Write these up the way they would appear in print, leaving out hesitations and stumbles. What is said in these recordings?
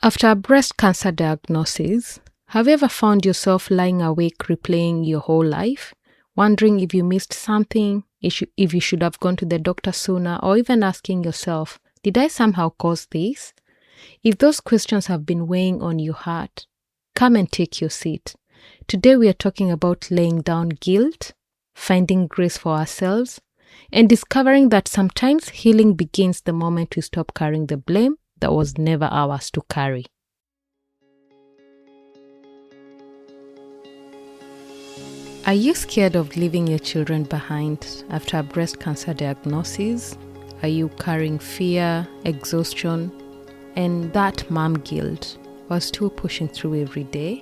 After a breast cancer diagnosis, have you ever found yourself lying awake replaying your whole life, wondering if you missed something, if you should have gone to the doctor sooner, or even asking yourself, did I somehow cause this? If those questions have been weighing on your heart, come and take your seat. Today we are talking about laying down guilt, finding grace for ourselves, and discovering that sometimes healing begins the moment we stop carrying the blame that was never ours to carry. Are you scared of leaving your children behind after a breast cancer diagnosis? Are you carrying fear, exhaustion, and that mom guilt while still pushing through every day?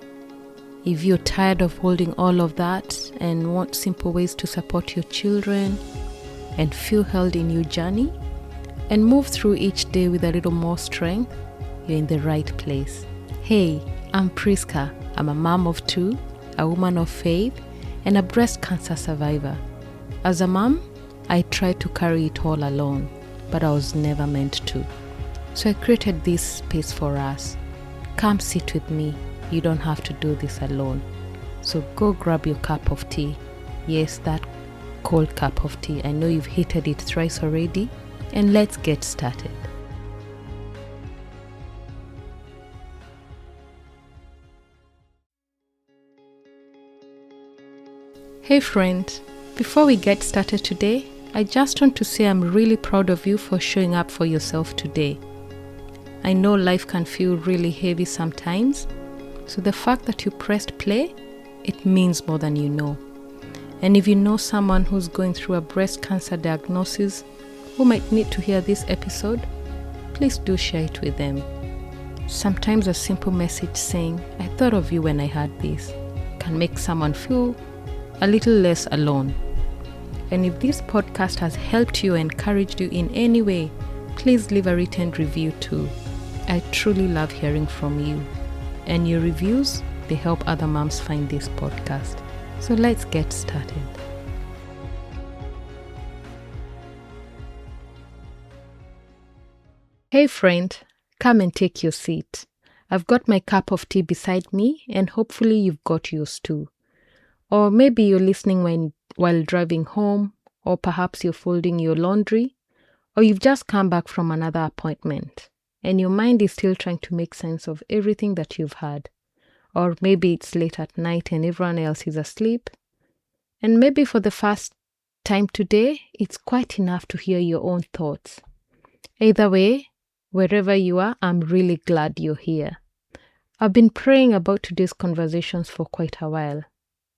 If you're tired of holding all of that and want simple ways to support your children and feel held in your journey and move through each day with a little more strength, you're in the right place. Hey, I'm Priska. I'm a mom of two, a woman of faith, and a breast cancer survivor. As a mom, I tried to carry it all alone, but I was never meant to. So I created this space for us. Come sit with me. You don't have to do this alone. So go grab your cup of tea. Yes, that cold cup of tea. I know you've heated it thrice already. And let's get started. Hey friend, before we get started today, I just want to say I'm really proud of you for showing up for yourself today. I know life can feel really heavy sometimes, so the fact that you pressed play, it means more than you know. And if you know someone who's going through a breast cancer diagnosis who might need to hear this episode, please do share it with them. Sometimes a simple message saying, I thought of you when I heard this, can make someone feel a little less alone. And if this podcast has helped you and encouraged you in any way, please leave a written review too. I truly love hearing from you. And your reviews, they help other moms find this podcast. So let's get started. Hey friend, come and take your seat. I've got my cup of tea beside me and hopefully you've got yours too. Or maybe you're listening while driving home, or perhaps you're folding your laundry, or you've just come back from another appointment and your mind is still trying to make sense of everything that you've had. Or maybe it's late at night and everyone else is asleep. And maybe for the first time today, it's quite enough to hear your own thoughts. Either way, wherever you are, I'm really glad you're here. I've been praying about today's conversations for quite a while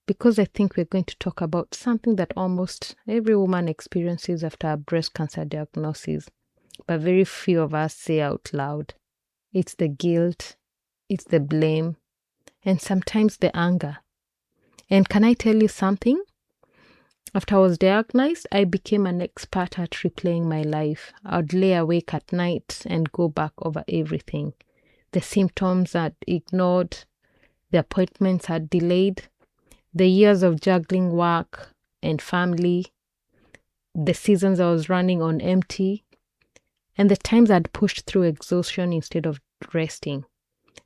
because I think we're going to talk about something that almost every woman experiences after a breast cancer diagnosis, but very few of us say out loud. It's the guilt, it's the blame, and sometimes the anger. And can I tell you something? After I was diagnosed, I became an expert at replaying my life. I'd lay awake at night and go back over everything. The symptoms I'd ignored, the appointments I'd delayed, the years of juggling work and family, the seasons I was running on empty, and the times I'd pushed through exhaustion instead of resting.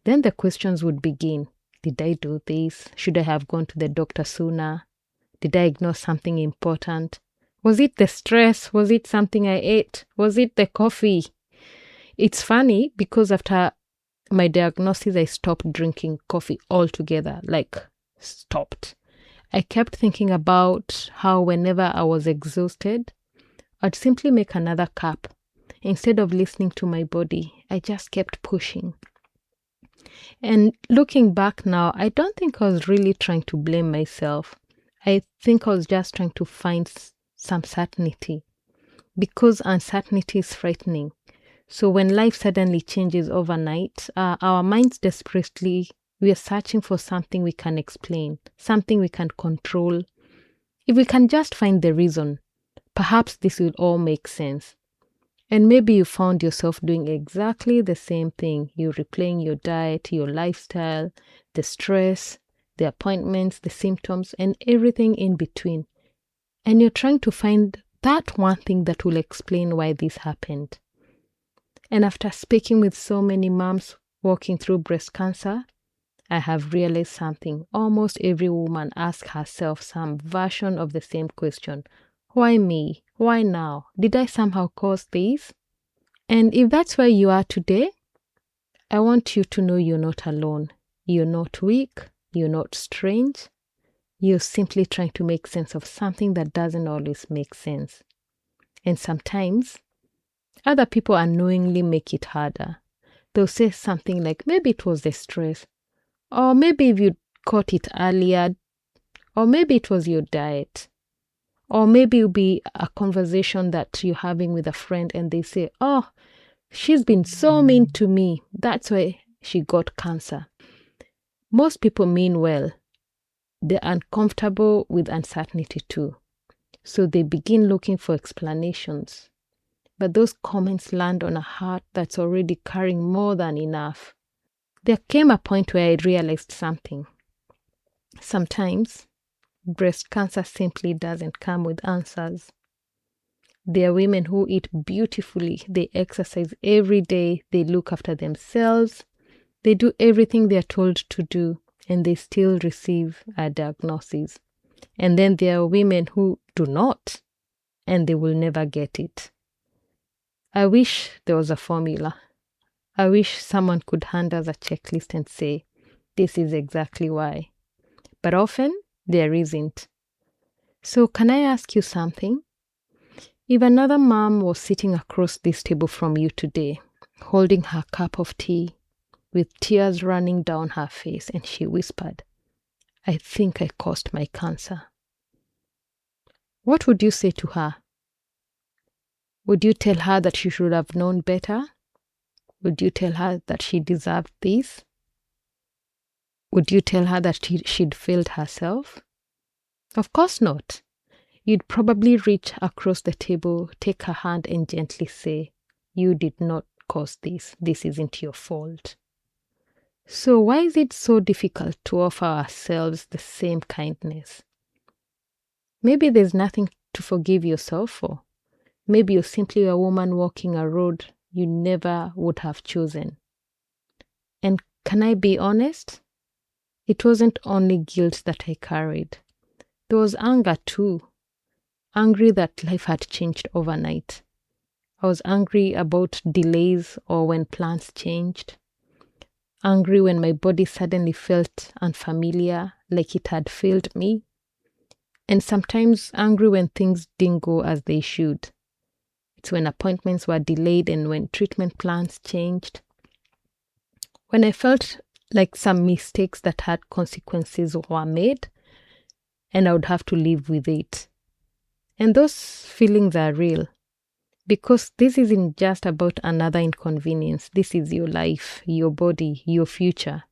Then the questions would begin. Did I do this? Should I have gone to the doctor sooner? Did I ignore something important? Was it the stress? Was it something I ate? Was it the coffee? It's funny because after my diagnosis, I stopped drinking coffee altogether, stopped. I kept thinking about how whenever I was exhausted, I'd simply make another cup. Instead of listening to my body, I just kept pushing. And looking back now, I don't think I was really trying to blame myself. I think I was just trying to find some certainty because uncertainty is frightening. So when life suddenly changes overnight, our minds desperately, we are searching for something we can explain, something we can control. If we can just find the reason, perhaps this will all make sense. And maybe you found yourself doing exactly the same thing. You're replaying your diet, your lifestyle, the stress, the appointments, the symptoms, and everything in between. And you're trying to find that one thing that will explain why this happened. And after speaking with so many moms walking through breast cancer, I have realized something. Almost every woman asks herself some version of the same question. Why me? Why now? Did I somehow cause this? And if that's where you are today, I want you to know you're not alone. You're not weak. You're not strange. You're simply trying to make sense of something that doesn't always make sense. And sometimes, other people unknowingly make it harder. They'll say something like, maybe it was the stress, or maybe if you caught it earlier, or maybe it was your diet, or maybe it'll be a conversation that you're having with a friend and they say, oh, she's been so mean to me. That's why she got cancer. Most people mean well. They're uncomfortable with uncertainty too. So they begin looking for explanations. But those comments land on a heart that's already carrying more than enough. There came a point where I realized something. Sometimes, breast cancer simply doesn't come with answers. There are women who eat beautifully, they exercise every day, they look after themselves, they do everything they're told to do, and they still receive a diagnosis. And then there are women who do not, and they will never get it. I wish there was a formula. I wish someone could hand us a checklist and say, this is exactly why. But often, there isn't. So can I ask you something? If another mom was sitting across this table from you today, holding her cup of tea, with tears running down her face, and she whispered, I think I caused my cancer. What would you say to her? Would you tell her that she should have known better? Would you tell her that she deserved this? Would you tell her that she'd failed herself? Of course not. You'd probably reach across the table, take her hand, and gently say, you did not cause this. This isn't your fault. So why is it so difficult to offer ourselves the same kindness? Maybe there's nothing to forgive yourself for. Maybe you're simply a woman walking a road you never would have chosen. And can I be honest? It wasn't only guilt that I carried. There was anger too. Angry that life had changed overnight. I was angry about delays or when plans changed. Angry when my body suddenly felt unfamiliar, like it had failed me. And sometimes angry when things didn't go as they should. It's when appointments were delayed and when treatment plans changed. When I felt like some mistakes that had consequences were made, and I would have to live with it. And those feelings are real, because this isn't just about another inconvenience. This is your life, your body, your future.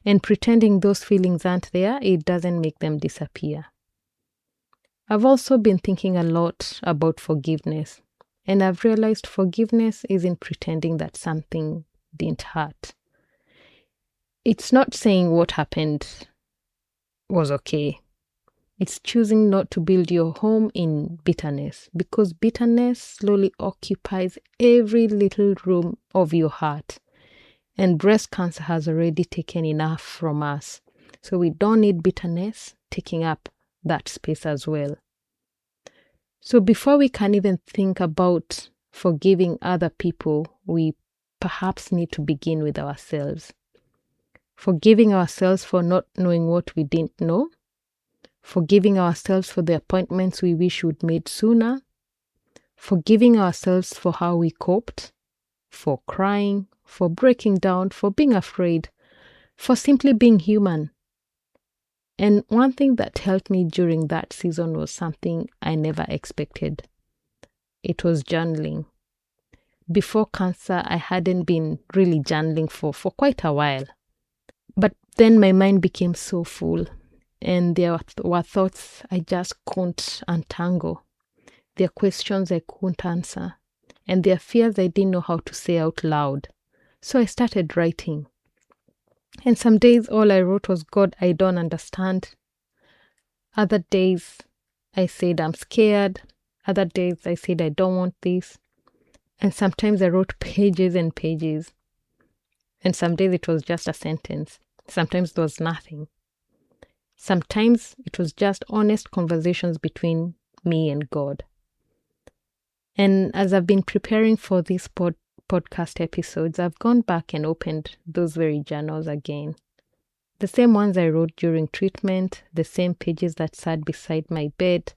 And pretending those feelings aren't there, it doesn't make them disappear. I've also been thinking a lot about forgiveness, and I've realized forgiveness isn't pretending that something didn't hurt. It's not saying what happened was okay. It's choosing not to build your home in bitterness, because bitterness slowly occupies every little room of your heart. And breast cancer has already taken enough from us. So we don't need bitterness taking up that space as well. So before we can even think about forgiving other people, we perhaps need to begin with ourselves. Forgiving ourselves for not knowing what we didn't know. Forgiving ourselves for the appointments we wish we'd made sooner. Forgiving ourselves for how we coped, for crying, for breaking down, for being afraid, for simply being human. And one thing that helped me during that season was something I never expected. It was journaling. Before cancer, I hadn't been really journaling for quite a while. But then my mind became so full. And there were thoughts I just couldn't untangle. There are questions I couldn't answer. And there are fears I didn't know how to say out loud. So I started writing. And some days all I wrote was, God, I don't understand. Other days I said I'm scared. Other days I said I don't want this. And sometimes I wrote pages and pages. And some days it was just a sentence. Sometimes there was nothing. Sometimes it was just honest conversations between me and God. And as I've been preparing for these podcast episodes, I've gone back and opened those very journals again. The same ones I wrote during treatment, the same pages that sat beside my bed,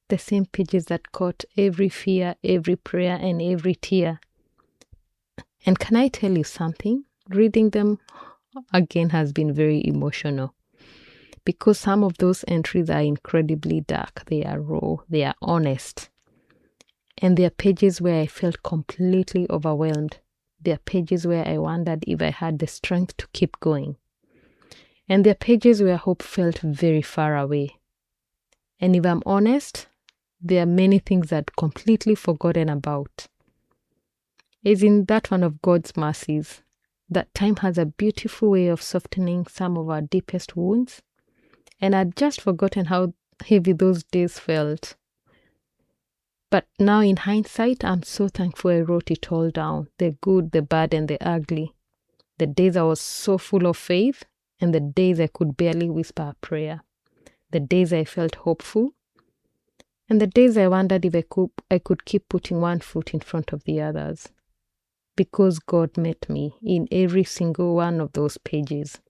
the same pages that caught every fear, every prayer, and every tear. And can I tell you something? Reading them again has been very emotional, because some of those entries are incredibly dark. They are raw, they are honest. And there are pages where I felt completely overwhelmed. There are pages where I wondered if I had the strength to keep going. And there are pages where hope felt very far away. And if I'm honest, there are many things I'd completely forgotten about. Isn't that one of God's mercies? That time has a beautiful way of softening some of our deepest wounds. And I'd just forgotten how heavy those days felt. But now in hindsight, I'm so thankful I wrote it all down. The good, the bad, and the ugly. The days I was so full of faith, and the days I could barely whisper a prayer. The days I felt hopeful, and the days I wondered if I could keep putting one foot in front of the others. Because God met me in every single one of those pages.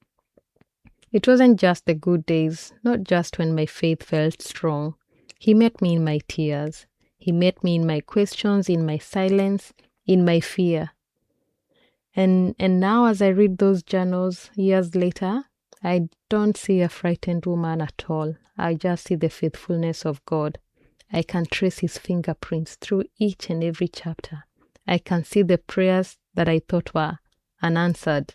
It wasn't just the good days, not just when my faith felt strong. He met me in my tears. He met me in my questions, in my silence, in my fear. And now as I read those journals years later, I don't see a frightened woman at all. I just see the faithfulness of God. I can trace his fingerprints through each and every chapter. I can see the prayers that I thought were unanswered.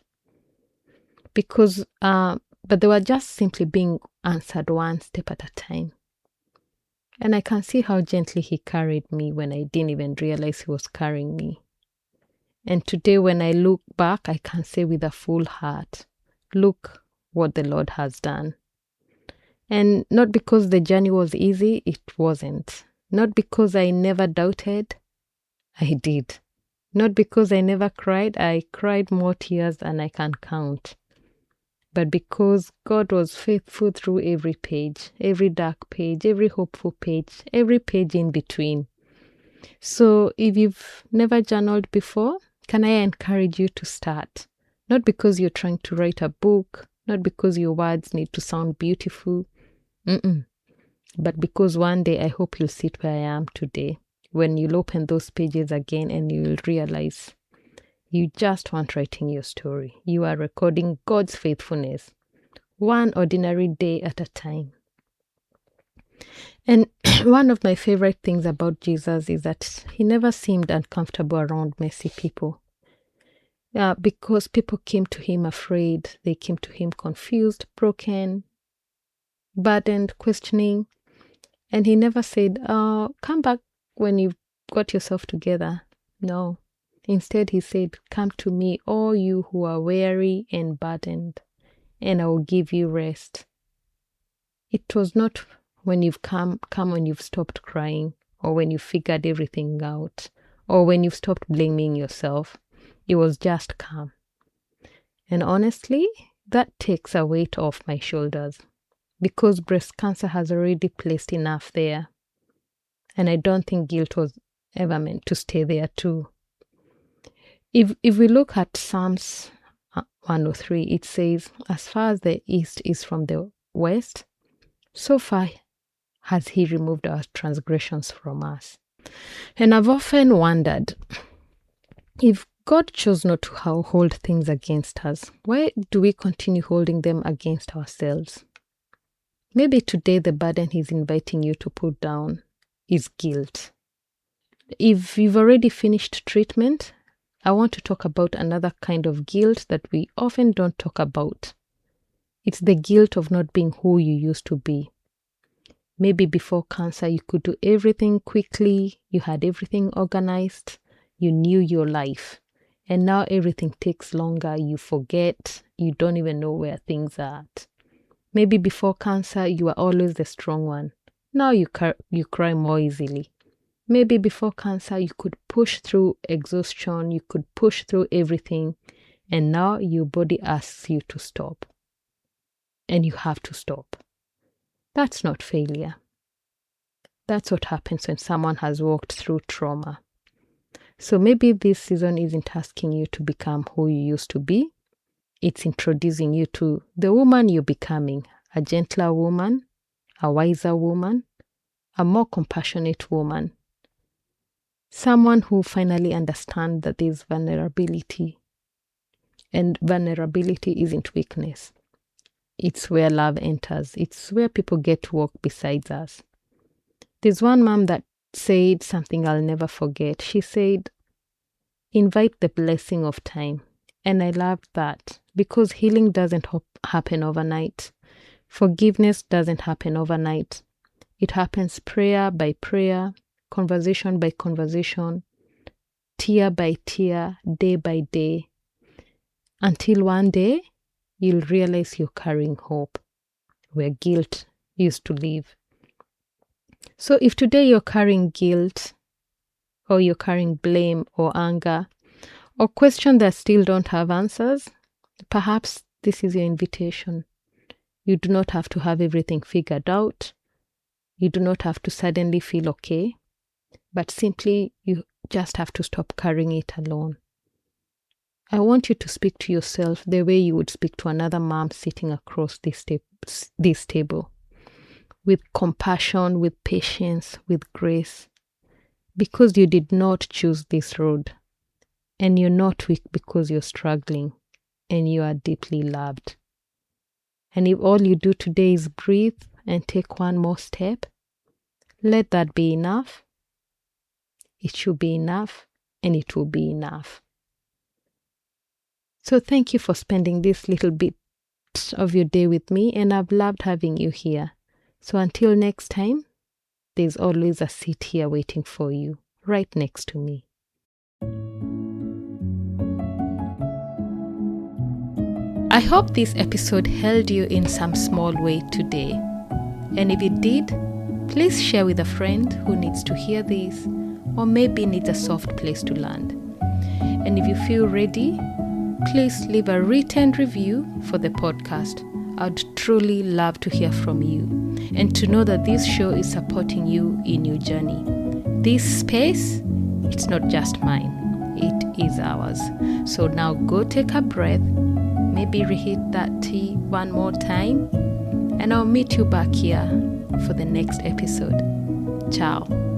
But they were just simply being answered one step at a time. And I can see how gently he carried me when I didn't even realize he was carrying me. And today when I look back, I can say with a full heart, look what the Lord has done. And not because the journey was easy, it wasn't. Not because I never doubted, I did. Not because I never cried, I cried more tears than I can count. But because God was faithful through every page, every dark page, every hopeful page, every page in between. So if you've never journaled before, can I encourage you to start? Not because you're trying to write a book, not because your words need to sound beautiful, but because one day I hope you'll sit where I am today, when you'll open those pages again and you'll realize you just weren't writing your story. You are recording God's faithfulness, one ordinary day at a time. And one of my favorite things about Jesus is that he never seemed uncomfortable around messy people. Because people came to him afraid, they came to him confused, broken, burdened, questioning. And he never said, come back when you've got yourself together. No. Instead, he said, come to me, all you who are weary and burdened, and I will give you rest. It was not when you've come when you've stopped crying, or when you figured everything out, or when you've stopped blaming yourself. It was just come. And honestly, that takes a weight off my shoulders, because breast cancer has already placed enough there. And I don't think guilt was ever meant to stay there too. If we look at Psalms 103, it says, as far as the east is from the west, so far has he removed our transgressions from us. And I've often wondered, if God chose not to hold things against us, why do we continue holding them against ourselves? Maybe today the burden he's inviting you to put down is guilt. If you've already finished treatment, I want to talk about another kind of guilt that we often don't talk about. It's the guilt of not being who you used to be. Maybe before cancer, you could do everything quickly, you had everything organized, you knew your life. And now everything takes longer, you forget, you don't even know where things are at. Maybe before cancer, you were always the strong one. Now you cry more easily. Maybe before cancer, you could push through exhaustion, you could push through everything, and now your body asks you to stop. And you have to stop. That's not failure. That's what happens when someone has walked through trauma. So maybe this season isn't asking you to become who you used to be. It's introducing you to the woman you're becoming, a gentler woman, a wiser woman, a more compassionate woman, someone who finally understands that there's vulnerability. And vulnerability isn't weakness. It's where love enters. It's where people get to walk beside us. There's one mom that said something I'll never forget. She said, invite the blessing of time. And I loved that because healing doesn't happen overnight. Forgiveness doesn't happen overnight. It happens prayer by prayer, conversation by conversation, tear by tear, day by day, until one day you'll realize you're carrying hope where guilt used to live. So if today you're carrying guilt, or you're carrying blame or anger, or questions that still don't have answers, perhaps this is your invitation. You do not have to have everything figured out. You do not have to suddenly feel okay, but simply you just have to stop carrying it alone. I want you to speak to yourself the way you would speak to another mom sitting across this table, with compassion, with patience, with grace, because you did not choose this road. And you're not weak because you're struggling, and you are deeply loved. And if all you do today is breathe and take one more step, let that be enough. It should be enough, and it will be enough. So thank you for spending this little bit of your day with me, and I've loved having you here. So until next time, there's always a seat here waiting for you, right next to me. I hope this episode held you in some small way today. And if it did, please share with a friend who needs to hear this, or maybe needs a soft place to land. And if you feel ready, please leave a written review for the podcast. I'd truly love to hear from you and to know that this show is supporting you in your journey. This space, it's not just mine, it is ours. So now go take a breath, maybe reheat that tea one more time, and I'll meet you back here for the next episode. Ciao.